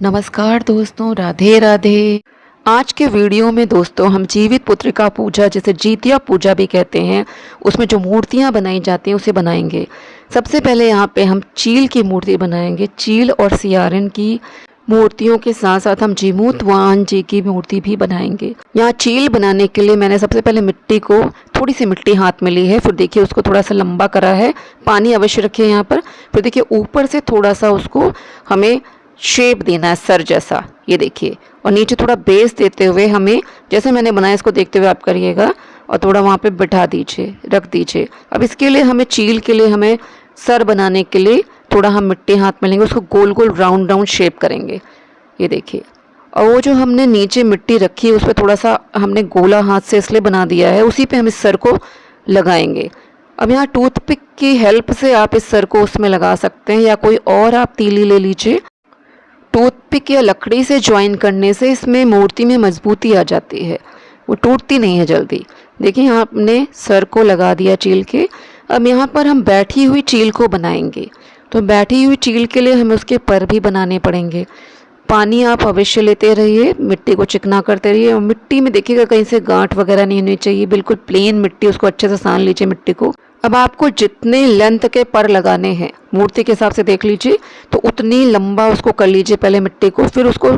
नमस्कार दोस्तों, राधे राधे। आज के वीडियो में दोस्तों हम जीवित पुत्रिका पूजा, जिसे जीतिया पूजा भी कहते हैं, उसमें जो मूर्तियां बनाई जाती हैं उसे बनाएंगे। सबसे पहले यहाँ पे हम चील की मूर्ति बनाएंगे। चील और सियारिन की मूर्तियों के साथ साथ हम जीमूत वाहन जी की मूर्ति भी बनाएंगे। यहाँ चील बनाने के लिए मैंने सबसे पहले मिट्टी को, थोड़ी सी मिट्टी हाथ में ली है। फिर देखिए उसको थोड़ा सा लंबा करा है, पानी अवश्य रखिए यहाँ पर। फिर देखिए ऊपर से थोड़ा सा उसको हमें शेप देना है, सर जैसा, ये देखिए। और नीचे थोड़ा बेस देते हुए हमें, जैसे मैंने बनाया इसको देखते हुए आप करिएगा, और थोड़ा वहाँ पे बिठा दीजिए, रख दीजिए। अब इसके लिए हमें चील के लिए हमें सर बनाने के लिए थोड़ा हम मिट्टी हाथ में लेंगे, उसको गोल गोल राउंड राउंड शेप करेंगे, ये देखिए। और वो जो हमने नीचे मिट्टी रखी है उस पर थोड़ा सा हमने गोला हाथ से इसलिए बना दिया है, उसी पे हम इस सर को लगाएंगे। अब यहाँ टूथपिक की हेल्प से आप इस सर को उसमें लगा सकते हैं, या कोई और आप तीली ले लीजिए। टूथपिक या लकड़ी से ज्वाइन करने से इसमें मूर्ति में मजबूती आ जाती है, वो टूटती नहीं है जल्दी। देखिए यहाँ आपने सर को लगा दिया चील के। अब यहाँ पर हम बैठी हुई चील को बनाएंगे। तो बैठी हुई चील के लिए हमें उसके पर भी बनाने पड़ेंगे। पानी आप अवश्य लेते रहिए, मिट्टी को चिकना करते रहिए, और मिट्टी में देखिएगा कहीं से गांठ वगैरह नहीं होनी चाहिए, बिल्कुल प्लेन मिट्टी, उसको अच्छे से सान लीजिए मिट्टी को। अब आपको जितने लेंथ के पर लगाने हैं मूर्ति के हिसाब से देख लीजिए, तो उतनी लंबा उसको कर लीजिए पहले मिट्टी को। फिर उसको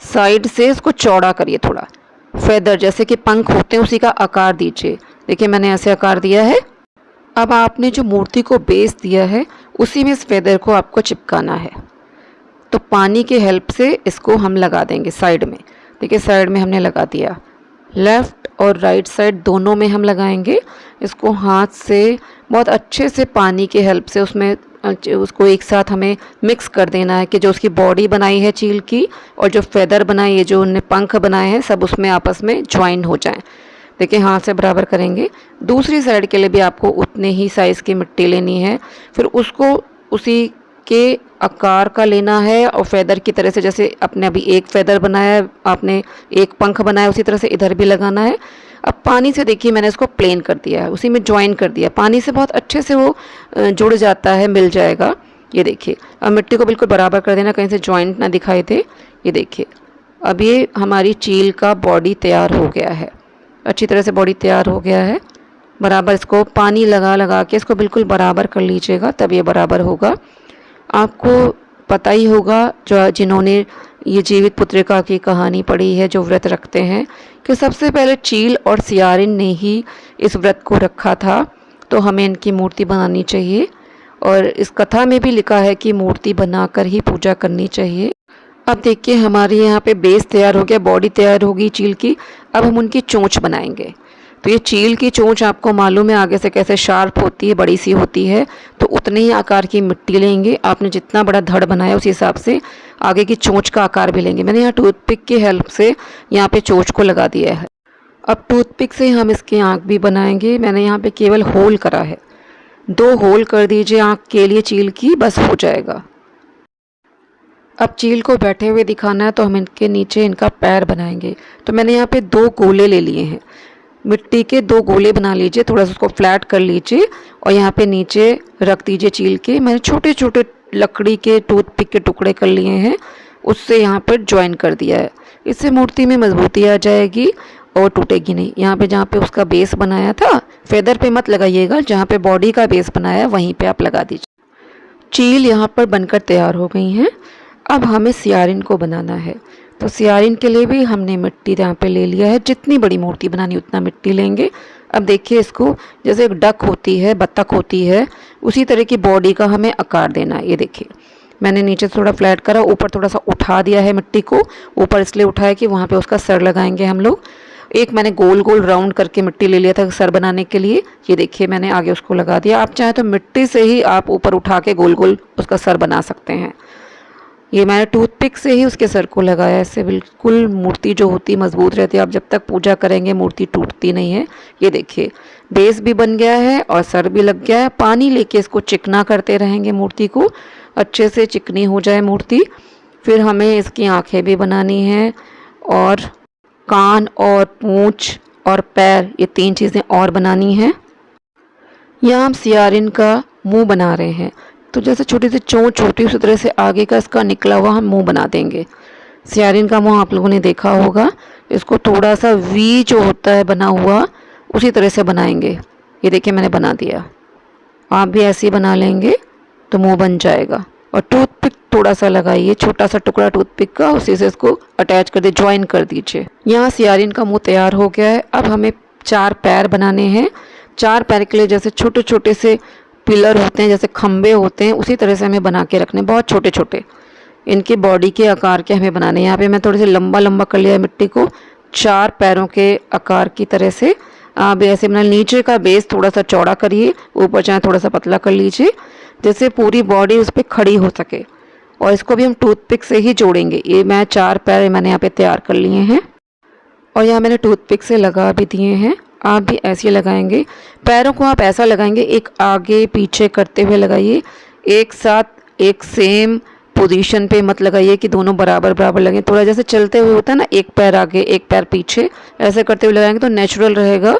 साइड से उसको चौड़ा करिए, थोड़ा फेदर जैसे कि पंख होते हैं उसी का आकार दीजिए। देखिए मैंने ऐसे आकार दिया है। अब आपने जो मूर्ति को बेस दिया है उसी में इस फेदर को आपको चिपकाना है। तो पानी के हेल्प से इसको हम लगा देंगे साइड में। देखिए साइड में हमने लगा दिया, लेफ़्ट और राइट साइड दोनों में हम लगाएंगे। इसको हाथ से बहुत अच्छे से पानी के हेल्प से उसमें उसको एक साथ हमें मिक्स कर देना है, कि जो उसकी बॉडी बनाई है चील की और जो फेदर बनाई है, जो उन्हें पंख बनाए हैं, सब उसमें आपस में ज्वाइन हो जाएं। देखिए हाथ से बराबर करेंगे। दूसरी साइड के लिए भी आपको उतने ही साइज़ की मिट्टी लेनी है। फिर उसको उसी के आकार का लेना है, और फेदर की तरह से, जैसे आपने अभी एक फेदर बनाया है, आपने एक पंख बनाया, उसी तरह से इधर भी लगाना है। अब पानी से देखिए मैंने इसको प्लेन कर दिया है, उसी में ज्वाइन कर दिया। पानी से बहुत अच्छे से वो जुड़ जाता है, मिल जाएगा। ये देखिए अब मिट्टी को बिल्कुल बराबर कर देना, कहीं से ज्वाइंट ना दिखाई दे। ये देखिए अब ये हमारी चील का बॉडी तैयार हो गया है, अच्छी तरह से बॉडी तैयार हो गया है। बराबर इसको पानी लगा लगा के इसको बिल्कुल बराबर कर लीजिएगा, तब ये बराबर होगा। आपको पता ही होगा, जो जिन्होंने ये जीवित पुत्रिका की कहानी पढ़ी है, जो व्रत रखते हैं, कि सबसे पहले चील और सियारिन ने ही इस व्रत को रखा था। तो हमें इनकी मूर्ति बनानी चाहिए, और इस कथा में भी लिखा है कि मूर्ति बनाकर ही पूजा करनी चाहिए। अब देखिए हमारे यहाँ पे बेस तैयार हो गया, बॉडी तैयार होगी चील की। अब हम उनकी चोंच बनाएंगे। तो ये चील की चोंच आपको मालूम है आगे से कैसे शार्प होती है, बड़ी सी होती है। तो उतने ही आकार की मिट्टी लेंगे। आपने जितना बड़ा धड़ बनाया उस हिसाब से आगे की चोंच का आकार भी लेंगे। मैंने यहाँ टूथपिक की हेल्प से यहाँ पे चोंच को लगा दिया है। अब टूथपिक से हम इसकी आँख भी बनाएंगे। मैंने यहाँ पे केवल होल करा है, 2 होल कर दीजिए आँख के लिए चील की, बस हो जाएगा। अब चील को बैठे हुए दिखाना है, तो हम इनके नीचे इनका पैर बनाएंगे। तो मैंने यहाँ पे 2 गोले ले लिए हैं, मिट्टी के 2 गोले बना लीजिए, थोड़ा सा उसको फ्लैट कर लीजिए, और यहाँ पे नीचे रख दीजिए चील के। मैंने छोटे छोटे लकड़ी के टूथपिक के टुकड़े कर लिए हैं, उससे यहाँ पर ज्वाइन कर दिया है। इससे मूर्ति में मजबूती आ जाएगी और टूटेगी नहीं। यहाँ पे जहाँ पे उसका बेस बनाया था, फेदर पे मत लगाइएगा, जहाँ पे बॉडी का बेस बनाया वहीं पे आप लगा दीजिए। चील यहाँ पर बनकर तैयार हो गई हैं। अब हमें सियारिन को बनाना है। तो सियारिन के लिए भी हमने मिट्टी यहाँ पे ले लिया है। जितनी बड़ी मूर्ति बनानी उतना मिट्टी लेंगे। अब देखिए इसको, जैसे एक डक होती है, बत्तख होती है, उसी तरह की बॉडी का हमें आकार देना है। ये देखिए मैंने नीचे थोड़ा फ्लैट करा, ऊपर थोड़ा सा उठा दिया है मिट्टी को। ऊपर इसलिए उठाया कि वहाँ पे उसका सर लगाएंगे हम लोग। एक मैंने गोल गोल राउंड करके मिट्टी ले लिया था सर बनाने के लिए। ये देखिए मैंने आगे उसको लगा दिया। आप चाहे तो मिट्टी से ही आप ऊपर उठा के गोल गोल उसका सर बना सकते हैं। ये मैंने टूथपिक से ही उसके सर को लगाया। इससे बिल्कुल मूर्ति जो होती मजबूत रहती है। आप जब तक पूजा करेंगे मूर्ति टूटती नहीं है। ये देखिए बेस भी बन गया है और सर भी लग गया है। पानी लेके इसको चिकना करते रहेंगे, मूर्ति को अच्छे से चिकनी हो जाए मूर्ति। फिर हमें इसकी आंखें भी बनानी हैं, और कान और पूंछ और पैर, ये 3 चीज़ें और बनानी हैं। यहाँ हम सियारिन का मुंह बना रहे हैं। तो जैसे छोटी सी चोंच होती है उसी तरह से आगे का इसका निकला हुआ हम मुंह बना देंगे। सियारिन का मुंह आप लोगों ने देखा होगा, इसको थोड़ा सा वी जो होता है बना हुआ उसी तरह से बनाएंगे। ये देखिए मैंने बना दिया, आप भी ऐसे ही बना लेंगे तो मुंह बन जाएगा। और टूथपिक थोड़ा सा लगाइए, छोटा सा टुकड़ा टूथपिक का, उसी से इसको अटैच कर दे, ज्वाइन कर दीजिए। यहाँ सियारिन का मुंह तैयार हो गया है। अब हमें 4 पैर बनाने हैं। 4 पैर के लिए जैसे छोटे छोटे से पिलर होते हैं, जैसे खम्बे होते हैं, उसी तरह से हमें बना के रखने, बहुत छोटे छोटे। इनके बॉडी के आकार के हमें बनाने हैं। यहाँ पे मैं थोड़े से लंबा लंबा कर लिया है मिट्टी को, 4 पैरों के आकार की तरह से आप ऐसे बना। नीचे का बेस थोड़ा सा चौड़ा करिए, ऊपर चाहे थोड़ा सा पतला कर लीजिए, जैसे पूरी बॉडी उस पर खड़ी हो सके। और इसको भी हम टूथपिक से ही जोड़ेंगे। ये मैं 4 पैर मैंने यहाँ पे तैयार कर लिए हैं और यहाँ मैंने टूथपिक से लगा भी दिए हैं। आप भी ऐसे ही लगाएंगे। पैरों को आप ऐसा लगाएंगे, एक आगे पीछे करते हुए लगाइए, एक साथ एक सेम पोजीशन पे मत लगाइए कि दोनों बराबर बराबर लगें। थोड़ा जैसे चलते हुए होता है ना, एक पैर आगे एक पैर पीछे, ऐसे करते हुए लगाएंगे तो नेचुरल रहेगा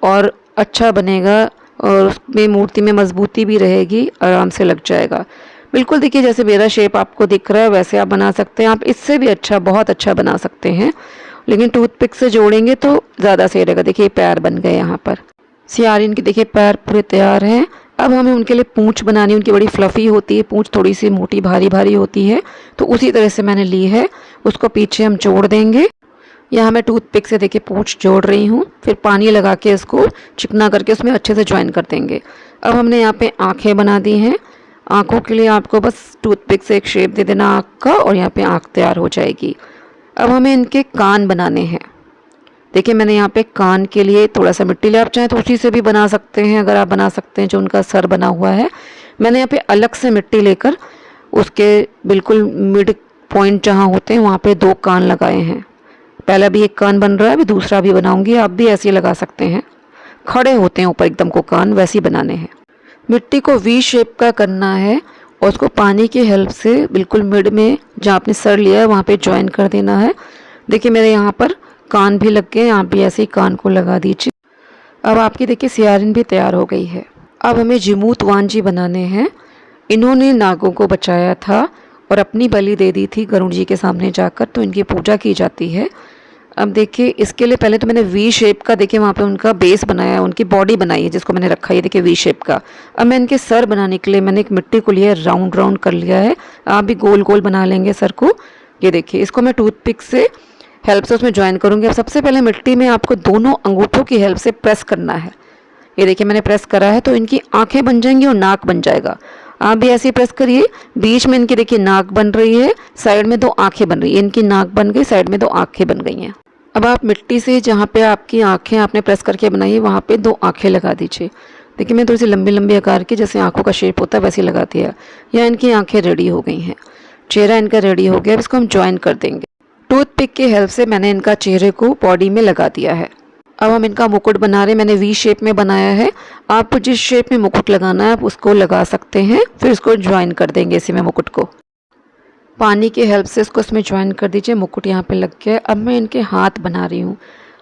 और अच्छा बनेगा और उसमें मूर्ति में मजबूती भी रहेगी, आराम से लग जाएगा। बिल्कुल देखिए जैसे मेरा शेप आपको दिख रहा है वैसे आप बना सकते हैं। आप इससे भी अच्छा, बहुत अच्छा बना सकते हैं, लेकिन टूथपिक से जोड़ेंगे तो ज़्यादा सही रहेगा। देखिए पैर बन गए यहाँ पर। सियारिन के देखिए पैर पूरे तैयार हैं। अब हमें उनके लिए पूंछ बनानी है। उनकी बड़ी फ्लफ़ी होती है पूंछ, थोड़ी सी मोटी भारी भारी होती है, तो उसी तरह से मैंने ली है। उसको पीछे हम जोड़ देंगे। यहाँ मैं टूथपिक से देखिए पूंछ जोड़ रही हूँ, फिर पानी लगा के इसको चिकना करके उसमें अच्छे से ज्वाइन कर देंगे। अब हमने यहाँ पे आँखें बना दी हैं। आँखों के लिए आपको बस टूथपिक से एक शेप दे देना आँख का और यहाँ पे आँख तैयार हो जाएगी। अब हमें इनके कान बनाने हैं। देखिए मैंने यहाँ पे कान के लिए थोड़ा सा मिट्टी ले, आप चाहें तो उसी से भी बना सकते हैं, अगर आप बना सकते हैं जो उनका सर बना हुआ है। मैंने यहाँ पे अलग से मिट्टी लेकर उसके बिल्कुल मिड पॉइंट जहाँ होते हैं वहाँ पे 2 कान लगाए हैं। पहला भी एक कान बन रहा है, अभी दूसरा भी बनाऊंगी। आप भी ऐसे ही लगा सकते हैं, खड़े होते हैं ऊपर एकदम को कान, वैसे ही बनाने हैं। मिट्टी को वी शेप का करना है और उसको पानी की हेल्प से बिल्कुल मिड में जहाँ आपने सर लिया है वहाँ पे ज्वाइन कर देना है। देखिए मेरे यहाँ पर कान भी लग गए, आप भी ऐसे ही कान को लगा दीजिए। अब आपकी देखिए सियारिन भी तैयार हो गई है। अब हमें जिमूत वांजी बनाने हैं। इन्होंने नागों को बचाया था और अपनी बलि दे दी थी गरुड़ जी के सामने जाकर, तो इनकी पूजा की जाती है। अब देखिए इसके लिए पहले तो मैंने वी शेप का देखिए वहाँ पे उनका बेस बनाया है, उनकी बॉडी बनाई है जिसको मैंने रखा है देखिए वी शेप का। अब मैं इनके सर बनाने के लिए मैंने एक मिट्टी को लिया है, राउंड राउंड कर लिया है। आप भी गोल गोल बना लेंगे सर को। ये देखिए इसको मैं टूथपिक से हेल्प से उसमें ज्वाइन करूँगी। अब सबसे पहले मिट्टी में आपको दोनों अंगूठों की हेल्प से प्रेस करना है। ये देखिए मैंने प्रेस करा है तो इनकी आँखें बन जाएंगी और नाक बन जाएगा। आप भी ऐसे ही प्रेस करिए। बीच में इनकी देखिए नाक बन रही है, साइड में 2 आँखें बन रही है। इनकी नाक बन गई, साइड में 2 आँखें बन गई हैं। अब आप मिट्टी से जहाँ पे आपकी आँखें आपने प्रेस करके बनाई है वहाँ पे 2 आँखें लगा दीजिए। देखिए मैं थोड़ी सी लंबी लंबी आकार की जैसे आँखों का शेप होता है वैसे लगा दिया। या इनकी आँखें रेडी हो गई हैं, चेहरा इनका रेडी हो गया। अब इसको हम ज्वाइन कर देंगे। टूथपिक की हेल्प से मैंने इनका चेहरे को बॉडी में लगा दिया है। अब हम इनका मुकुट बना रहे हैं। मैंने वी शेप में बनाया है, आपको जिस शेप में मुकुट लगाना है आप उसको लगा सकते हैं। फिर इसको ज्वाइन कर देंगे इसी में मुकुट को। पानी की हेल्प से इसको इसमें ज्वाइन कर दीजिए। मुकुट यहाँ पे लग गया है। अब मैं इनके हाथ बना रही हूँ।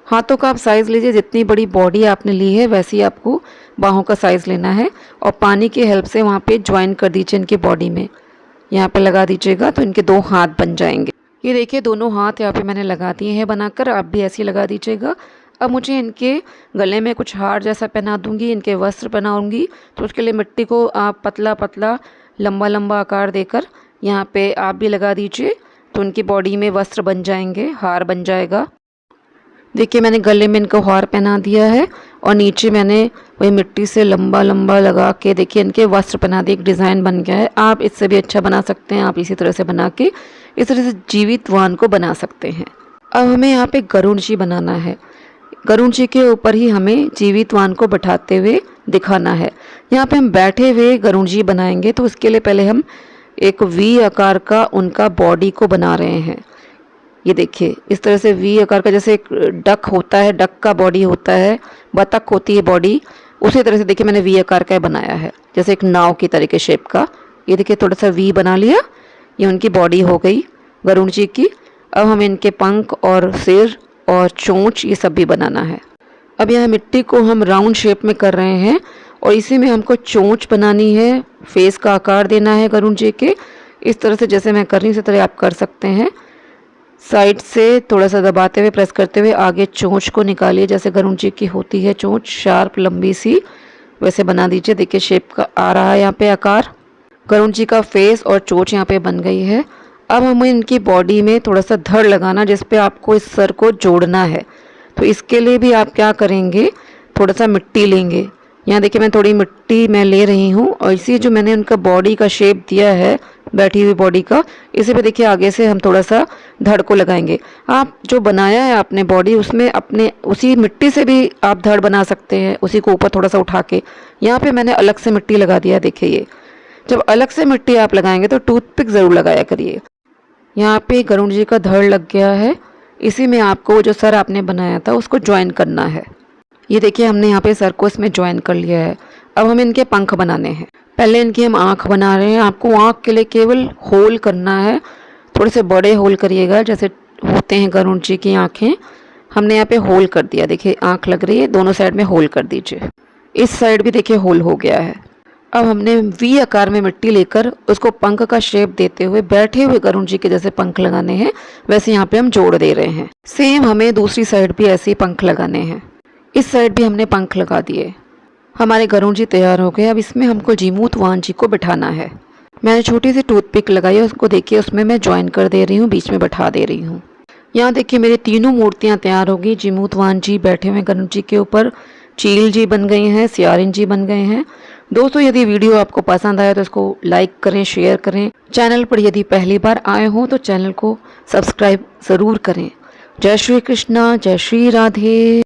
हाथों का आप साइज़ लीजिए, जितनी बड़ी बॉडी आपने ली है वैसे ही आपको बाहों का साइज़ लेना है और पानी की हेल्प से वहाँ पे ज्वाइन कर दीजिए इनकी बॉडी में। यहाँ पे लगा दीजिएगा तो इनके 2 हाथ बन जाएंगे। ये देखिए दोनों हाथ यहाँ पे मैंने लगा दिए हैं बनाकर, आप भी ऐसे ही लगा दीजिएगा। अब मुझे इनके गले में कुछ हार जैसा पहना दूंगी, इनके वस्त्र पहनाऊंगी, तो उसके लिए मिट्टी को आप पतला पतला लंबा लंबा आकार देकर यहाँ पे आप भी लगा दीजिए, तो उनकी बॉडी में वस्त्र बन जाएंगे, हार बन जाएगा। देखिए मैंने गले में इनको हार पहना दिया है और नीचे मैंने वही मिट्टी से लंबा लंबा लगा के देखिए इनके वस्त्र पहना दिए। एक डिज़ाइन बन गया है। आप इससे भी अच्छा बना सकते हैं। आप इसी तरह से बना के इस तरह से जीवित वाहन को बना सकते हैं। अब हमें यहाँ पे गरुड़ जी बनाना है। गरुड़ जी के ऊपर ही हमें जीवित वाहन को बैठाते हुए दिखाना है। यहाँ पे हम बैठे हुए गरुड़ जी बनाएंगे, तो उसके लिए पहले हम एक वी आकार का उनका बॉडी को बना रहे हैं। ये देखिए इस तरह से वी आकार का, जैसे एक डक होता है, डक का बॉडी होता है, बतख होती है बॉडी, उसी तरह से देखिए मैंने वी आकार का बनाया है, जैसे एक नाव की तरह के शेप का। ये देखिए थोड़ा सा वी बना लिया। ये उनकी बॉडी हो गई गरुड़ जी की। अब हम इनके पंख और सिर और चोंच ये सब भी बनाना है। अब यहाँ मिट्टी को हम राउंड शेप में कर रहे हैं और इसी में हमको चोंच बनानी है, फेस का आकार देना है गरुड़ जी के। इस तरह से जैसे मैं कर रही हूँ इसी तरह आप कर सकते हैं। साइड से थोड़ा सा दबाते हुए प्रेस करते हुए आगे चोंच को निकालिए, जैसे गरुड़ जी की होती है चोंच, शार्प लंबी सी वैसे बना दीजिए। देखिए शेप का आ रहा है यहाँ पे आकार। गरुड़ जी का फेस और चोंच यहाँ पे बन गई है। अब हमें इनकी बॉडी में थोड़ा सा धड़ लगाना, जिस पे आपको इस सर को जोड़ना है। तो इसके लिए भी आप क्या करेंगे, थोड़ा सा मिट्टी लेंगे। यहाँ देखिए मैं थोड़ी मिट्टी मैं ले रही हूँ और इसी जो मैंने उनका बॉडी का शेप दिया है, बैठी हुई बॉडी का, इसी पे देखिए आगे से हम थोड़ा सा धड़ को लगाएंगे। आप जो बनाया है आपने बॉडी, उसमें अपने उसी मिट्टी से भी आप धड़ बना सकते हैं, उसी को ऊपर थोड़ा सा उठा के। यहाँ पे मैंने अलग से मिट्टी लगा दिया। देखिए ये जब अलग से मिट्टी आप लगाएंगे तो टूथपिक ज़रूर लगाया करिए। यहाँ पे गरुड़ जी का धड़ लग गया है। इसी में आपको जो सर आपने बनाया था उसको ज्वाइन करना है। ये देखिए हमने यहाँ पे सर को इसमें ज्वाइन कर लिया है। अब हमें इनके पंख बनाने हैं। पहले इनकी हम आँख बना रहे हैं। आपको आँख के लिए केवल होल करना है, थोड़े से बड़े होल करिएगा जैसे होते हैं गरुड़ जी की आँखें। हमने यहाँ पे होल कर दिया। देखिए आँख लग रही है, दोनों साइड में होल कर दीजिए। इस साइड भी देखिए होल हो गया है। अब हमने वी आकार में मिट्टी लेकर उसको पंख का शेप देते हुए बैठे हुए गरुड़ जी के जैसे पंख लगाने हैं, वैसे यहाँ पे हम जोड़ दे रहे हैं। सेम हमें दूसरी साइड भी ऐसे ही पंख लगाने हैं। इस साइड भी हमने पंख लगा दिए। हमारे गरुड़ जी तैयार हो गए। अब इसमें हमको जीमूतवाहन जी को बिठाना है। मैंने छोटी सी टूथपिक लगाई है, उसको देखिए उसमें मैं ज्वाइन कर दे रही हूँ, बीच में बैठा दे रही हूँ। यहाँ देखिए मेरी तीनों मूर्तियाँ तैयार हो गई। जीमूतवाहन जी बैठे हुए गरुड़ जी के ऊपर, चील जी बन गए हैं, सियारिन जी बन गए हैं। दोस्तों यदि वीडियो आपको पसंद आया तो इसको लाइक करें, शेयर करें। चैनल पर यदि पहली बार आए हों तो चैनल को सब्सक्राइब ज़रूर करें। जय श्री कृष्णा, जय श्री राधे।